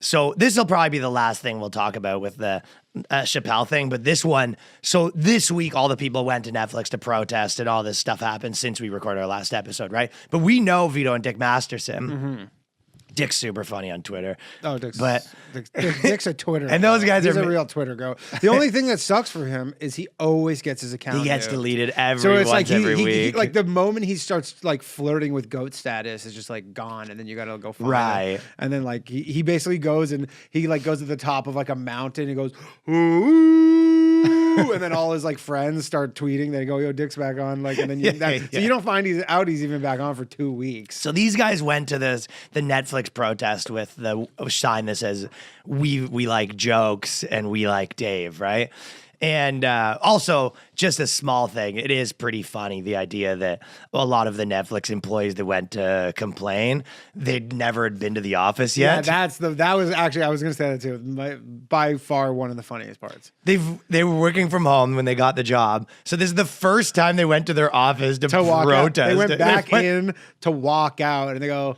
So this will probably be the last thing we'll talk about with the Chappelle thing. But this one, so this week, all the people went to Netflix to protest and all this stuff happened since we recorded our last episode, right? But we know Vito and Dick Masterson. Mm-hmm. Dick's super funny on Twitter. Oh, Dick's a Twitter. And those guys He's are a real Twitter go. The only thing that sucks for him is he always gets his account. He gets nude. deleted every So it's like every he, week. like the moment he starts like flirting with goat status is just like gone, and then you gotta go find him. And then like he basically goes and he like goes to the top of like a mountain and goes, ooh, and then all his like friends start tweeting. They go, yo, Dick's back on. Like, and then so you don't find he's even back on for 2 weeks. So these guys went to the Netflix protest with the sign that says we like jokes and we like Dave, right? And also, just a small thing, it is pretty funny, the idea that a lot of the Netflix employees that went to complain, they'd never had been to the office yet. Yeah, that was actually, I was going to say that too. By far one of the funniest parts. They were working from home when they got the job. So this is the first time they went to their office to walk protest. Out. They went back in to walk out, and they go,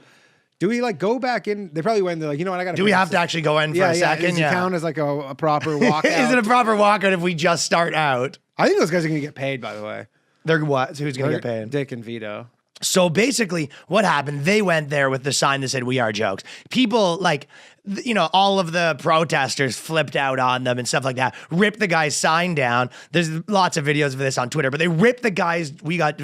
do we like go back in? They probably went. They're like, you know what? I got. Do we have to actually go in for a second? Does it count as like a proper walkout? Is it a proper walkout if we just start out? I think those guys are going to get paid. By the way, they're what? So who's going to get paid? Dick and Vito. So basically, what happened? They went there with the sign that said "We are jokes." People like, you know, all of the protesters flipped out on them and stuff like that. Ripped the guy's sign down. There's lots of videos of this on Twitter, but they ripped the guy's "We got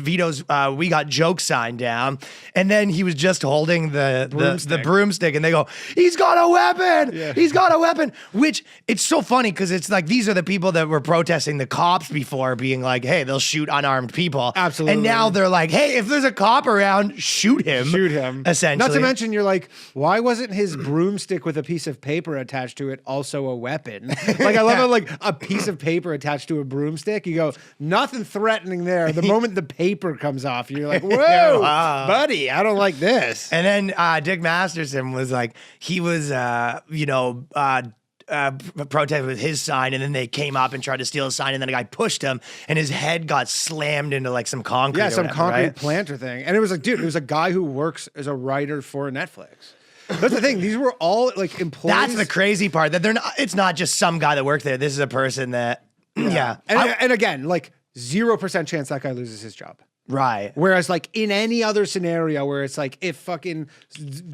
jokes" sign down, and then he was just holding the broomstick, and they go, "He's got a weapon! Yeah. He's got a weapon!" Which it's so funny because it's like these are the people that were protesting the cops before, being like, "Hey, they'll shoot unarmed people." Absolutely. And now they're like, "Hey, if there's a cop around, shoot him." Shoot him. Essentially. Not to mention, you're like, why wasn't his broomstick with a piece of paper attached to it also a weapon? Like, I love how like a piece of paper attached to a broomstick. You go, nothing threatening there. The moment the paper comes off, you're like, whoa, buddy, I don't like this. And then Dick Masterson was like, he was, protest with his sign, and then they came up and tried to steal his sign, and then a guy pushed him, and his head got slammed into like some concrete. Yeah, some concrete right? planter thing. And it was like, dude, it was a guy who works as a writer for Netflix. That's the thing. These were all like employees. That's the crazy part, that they're not. It's not just some guy that worked there. This is a person that, yeah. And again, like 0% chance that guy loses his job. Right. Whereas like in any other scenario where it's like if fucking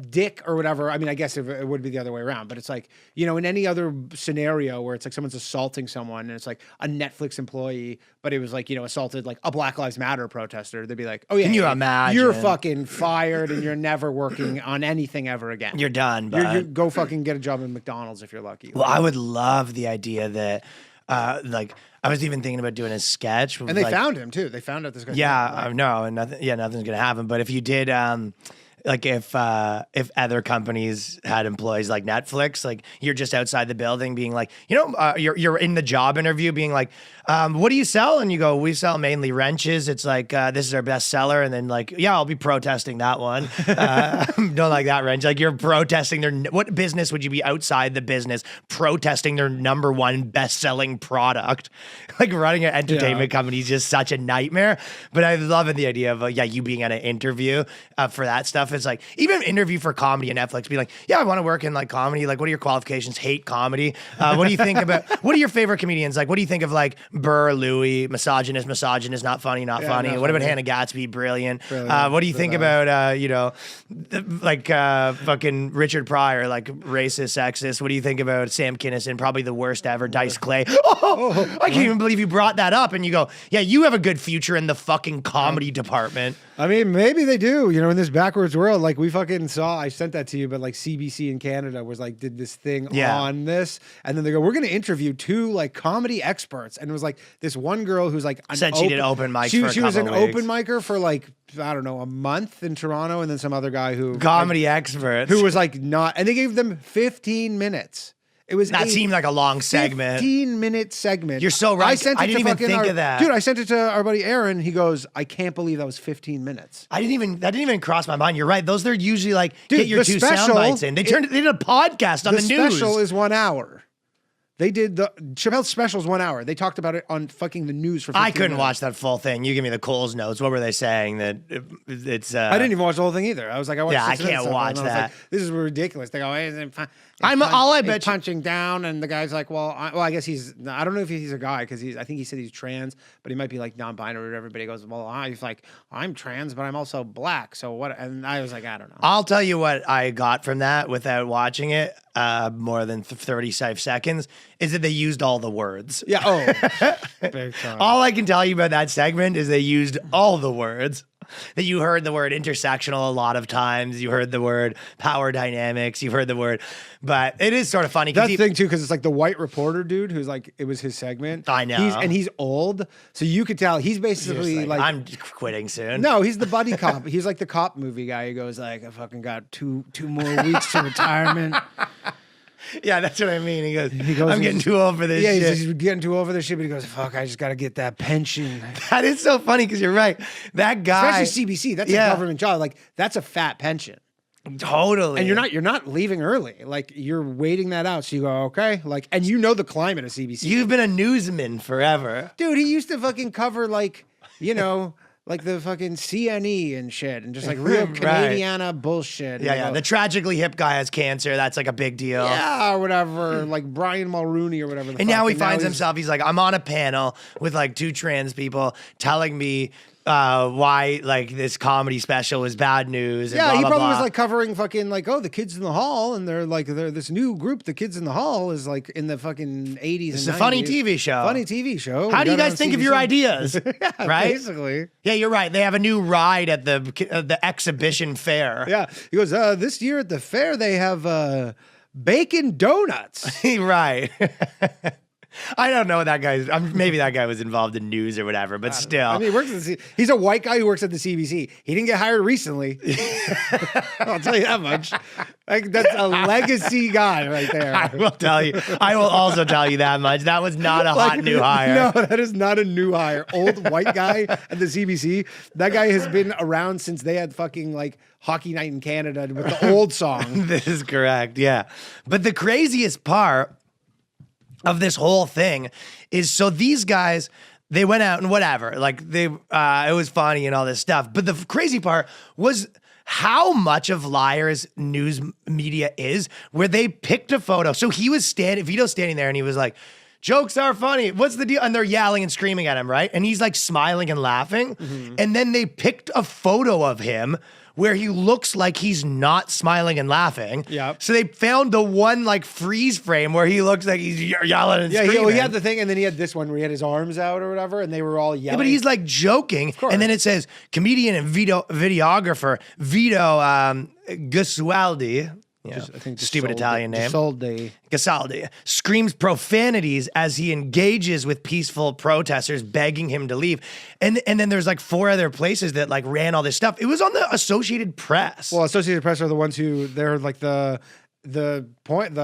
Dick or whatever, I mean, I guess it would be the other way around, but it's like, you know, in any other scenario where it's like someone's assaulting someone and it's like a Netflix employee, but it was like, you know, assaulted like a Black Lives Matter protester, they'd be like, oh yeah, can you imagine? You're fucking fired and you're never working on anything ever again. You're done, but you go fucking get a job in McDonald's if you're lucky. Well, I would love the idea that like I was even thinking about doing a sketch. And they found him too. They found out this guy. Yeah, no, and nothing's gonna happen. But if you did, like if other companies had employees like Netflix, like you're just outside the building, being like, you know, you're in the job interview, being like, what do you sell? And you go, we sell mainly wrenches. It's like this is our best seller, and then like, yeah, I'll be protesting that one. Don't like that wrench. Like you're protesting what business would you be outside the business protesting their number one best selling product? Like running an entertainment company is just such a nightmare. But I love the idea of you being at an interview for that stuff. It's like even an interview for comedy on Netflix, be like, yeah, I want to work in like comedy. Like, what are your qualifications? Hate comedy. What do you think about? What are your favorite comedians? Like, what do you think of like Burr, Louis, misogynist, not funny, not funny. What about Hannah Gatsby? Brilliant. What do you think about fucking Richard Pryor, like racist, sexist? What do you think about Sam Kinison? Probably the worst ever. Dice Clay. I can't even believe you brought that up. And you go, yeah, you have a good future in the fucking comedy department. I mean, maybe they do, you know, in this backwards world. Like we fucking saw, I sent that to you, but like CBC in Canada was like, did this thing on this. And then they go, we're going to interview 2 like comedy experts. And it was like this one girl who's like, said she did open mics for a She was an couple weeks. open micer for like, I don't know, a month in Toronto. And then some other guy who comedy experts who was like not, and they gave them 15 minutes. It was that seemed like a long segment. 15-minute segment. You're so right. I didn't even think of that. Dude, I sent it to our buddy Aaron. He goes, I can't believe that was 15 minutes. That didn't even cross my mind. You're right. Those are usually like, dude, get your 2 sound bites in. They did a podcast on the news. The special is 1 hour. They did the Chappelle's specials 1 hour. They talked about it on fucking the news for 15 I couldn't minutes. watch that full thing. You give me the Coles notes. What were they saying? That it's. I didn't even watch the whole thing either. I was like, I watched Yeah, 6 I minutes can't of it, watch and I was that. like, this is ridiculous. They go, hey, bet you- punching down, and the guy's like, I guess he's. I don't know if he's a guy because I think he said he's trans, but he might be like non-binary or whatever. But he goes, he's like, I'm trans, but I'm also black. So what? And I was like, I don't know. I'll tell you what I got from that without watching it more than 35 seconds is that they used all the words. Yeah. Oh, big time. All I can tell you about that segment is they used all the words. That you heard the word intersectional a lot of times. You heard the word power dynamics. You heard the word, but it is sort of funny. That thing too, because it's like the white reporter dude who's like, it was his segment. I know. He's old, so you could tell he's basically like I'm quitting soon. no, he's the buddy cop. He's like the cop movie guy. He goes like, I fucking got two more weeks to retirement. Yeah, that's what I mean. He goes, goes, I'm getting too old for this shit. Yeah, he's getting too old for this shit, but he goes, fuck, I just got to get that pension. That is so funny because you're right. That guy. Especially CBC, that's a government job. Like, that's a fat pension. Totally. And you're not leaving early. Like, you're waiting that out. So you go, okay. Like, and you know the climate of CBC. You've been a newsman forever. Dude, he used to fucking cover, like, you know... like the fucking CNE and shit, and just like real Canadiana bullshit. Yeah. The tragically hip guy has cancer. That's like a big deal. Yeah, or whatever. Like Brian Mulrooney or whatever. And now he finds himself, he's like, I'm on a panel with like 2 trans people telling me why like this comedy special was bad news. And yeah, blah, he blah, probably blah. was like covering fucking like, oh, the kids in the hall, and they're this new group, the kids in the hall, is like in the fucking 80s. It's a funny TV show. Funny TV show. How do you guys think of your ideas? Yeah, right? Basically. Yeah, you're right. They have a new ride at the exhibition fair. Yeah. He goes, this year at the fair, they have bacon donuts. Right. I don't know that guy's. Maybe that guy was involved in news or whatever, but still. I mean, he works at he's a white guy who works at the CBC. He didn't get hired recently. I'll tell you that much. Like, that's a legacy guy right there. I will tell you. I will also tell you that much. That was not a hot new hire. No, that is not a new hire. Old white guy at the CBC. That guy has been around since they had fucking like Hockey Night in Canada with the old song. This is correct. Yeah. But the craziest part of this whole thing is, so these guys, they went out and whatever, like it was funny and all this stuff. But the crazy part was how much of Liar's news media is, where they picked a photo. So he was Vito's standing there and he was like, jokes are funny. What's the deal? And they're yelling and screaming at him, right? And he's like smiling and laughing. Mm-hmm. And then they picked a photo of him where he looks like he's not smiling and laughing. Yep. So they found the one like freeze frame where he looks like he's yelling and screaming. He had the thing, and then he had this one where he had his arms out or whatever, and they were all yelling. Yeah, but he's like joking. And then it says comedian and videographer Vito Gasualdi. Yeah, I think stupid Italian name. Gasaldi screams profanities as he engages with peaceful protesters, begging him to leave. And then there's like 4 other places that like ran all this stuff. It was on the Associated Press. Well, Associated Press are the ones who they're like the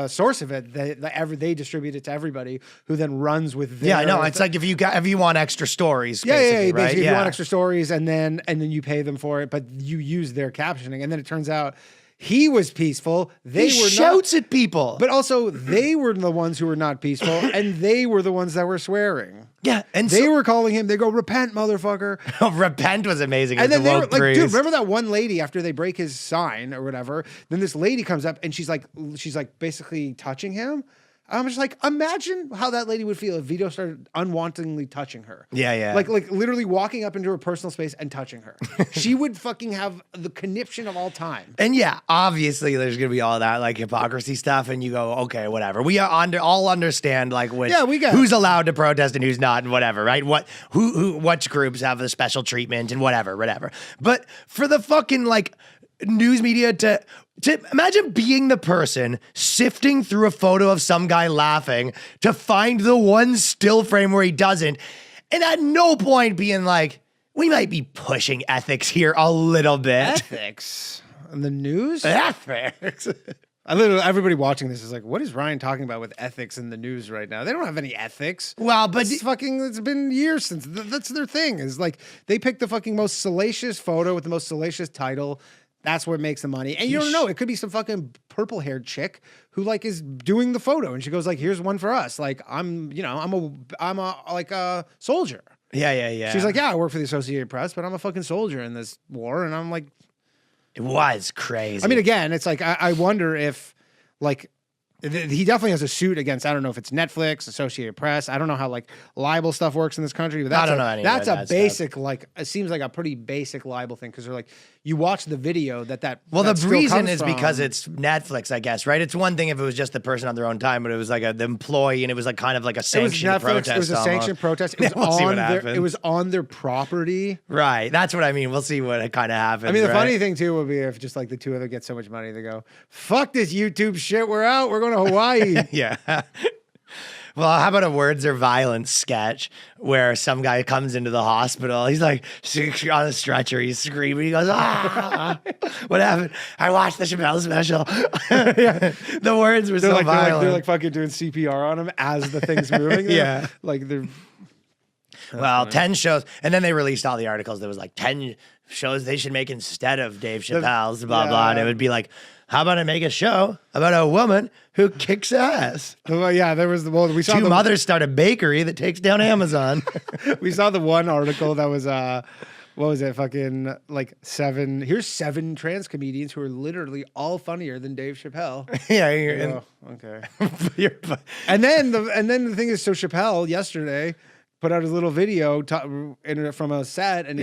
source of it. They distribute it to everybody, who then runs with. Yeah, I know. It's like if you want extra stories. Basically, right? If you want extra stories, and then you pay them for it, but you use their captioning, and then it turns out. He was peaceful. He shouts at people. But also, they were the ones who were not peaceful, and they were the ones that were swearing. Yeah, and they were calling him. They go, "Repent, motherfucker!" Repent was amazing. And then they were like, "Dude, remember that one lady after they break his sign or whatever?" Then this lady comes up and she's like basically touching him. I'm just like, imagine how that lady would feel if Vito started unwantingly touching her. Yeah. Like literally walking up into her personal space and touching her. She would fucking have the conniption of all time. And yeah, obviously there's going to be all that like hypocrisy stuff, and you go, okay, whatever. We are all understand like who's allowed to protest and who's not and whatever, right? Which groups have the special treatment and whatever. But for the fucking like news media to imagine being the person sifting through a photo of some guy laughing to find the one still frame where he doesn't, and at no point being like, we might be pushing ethics here a little bit. Ethics? In the news? Ethics. Everybody watching this is like, what is Ryan talking about with ethics in the news right now? They don't have any ethics. Well, but it's been years since that's their thing. Is like they pick the fucking most salacious photo with the most salacious title. That's what makes the money. And you don't know. It could be some fucking purple-haired chick who like is doing the photo, and she goes like, "Here's one for us." Like I'm a soldier. Yeah. She's like, "Yeah, I work for the Associated Press, but I'm a fucking soldier in this war." And I'm like, it was crazy. I mean, again, it's like I wonder if like. He definitely has a suit against, I don't know if it's Netflix, Associated Press. I don't know how like libel stuff works in this country, but that's a basic, like, it seems like a pretty basic libel thing. Cause they're like, you watch the video well, that the reason is because it's Netflix, I guess, right? It's one thing if it was just the person on their own time, but it was like the employee and it was like kind of like a sanctioned protest. It was a sanctioned protest. It was on their property. Right. That's what I mean. We'll see what kind of happens. I mean, the funny thing too would be if just like the two of them get so much money, they go, fuck this YouTube shit. We're out. We're going to Hawaii. Yeah. Well, how about a words or violence sketch where some guy comes into the hospital? He's like on a stretcher. He's screaming. He goes, "Ah, what happened? I watched the Chappelle special." Yeah. The words were so violent. They're like fucking doing CPR on him as the thing's moving. Yeah. Like they're. Well, 10 shows. And then they released all the articles. There was like 10 shows they should make instead of Dave Chappelle's, blah, blah. And it would be like, how about I make a show about a woman who kicks ass? Well, yeah, there was we saw two mothers start a bakery that takes down Amazon. We saw the one article that was what was it? Fucking like 7. Here's 7 trans comedians who are literally all funnier than Dave Chappelle. Yeah, okay. and then the thing is, so Chappelle yesterday put out his little video from a set, and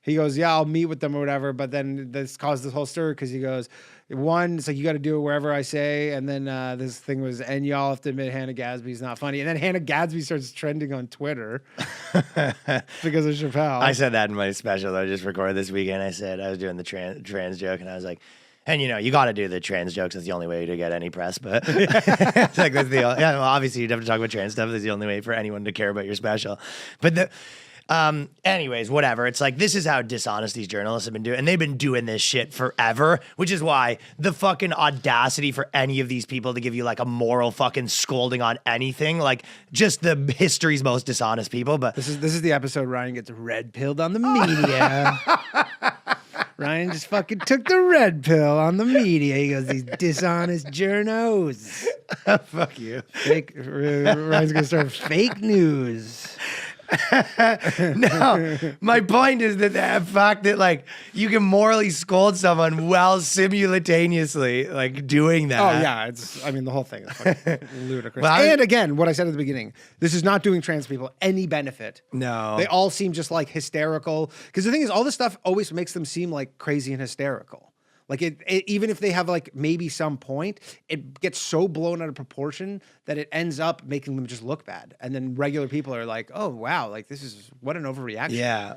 he goes, yeah, I'll meet with them or whatever. But then this caused this whole stir because he goes, one, it's like, you got to do it wherever I say. And then this thing was, and y'all have to admit Hannah Gadsby's not funny. And then Hannah Gadsby starts trending on Twitter because of Chappelle. I said that in my special that I just recorded this weekend. I said I was doing the trans joke, and I was like, and you got to do the trans jokes. That's the only way to get any press. But it's like well, obviously you'd have to talk about trans stuff. That's the only way for anyone to care about your special. But anyways, whatever. It's like, this is how dishonest these journalists have been doing, and they've been doing this shit forever. Which is why the fucking audacity for any of these people to give you like a moral fucking scolding on anything, like just the history's most dishonest people. But this is the episode Ryan gets red pilled on the media. Ryan just fucking took the red pill on the media. He goes, these dishonest journos. Fuck you. Ryan's gonna start fake news. No, my point is that the fact that like you can morally scold someone while simultaneously like doing that. Oh yeah, the whole thing is fucking ludicrous. And again, what I said at the beginning, this is not doing trans people any benefit. No, they all seem just like hysterical. Because the thing is, all this stuff always makes them seem like crazy and hysterical. Like it, even if they have like maybe some point, it gets so blown out of proportion that it ends up making them just look bad. And then regular people are like, "Oh wow, like this is what an overreaction." Yeah.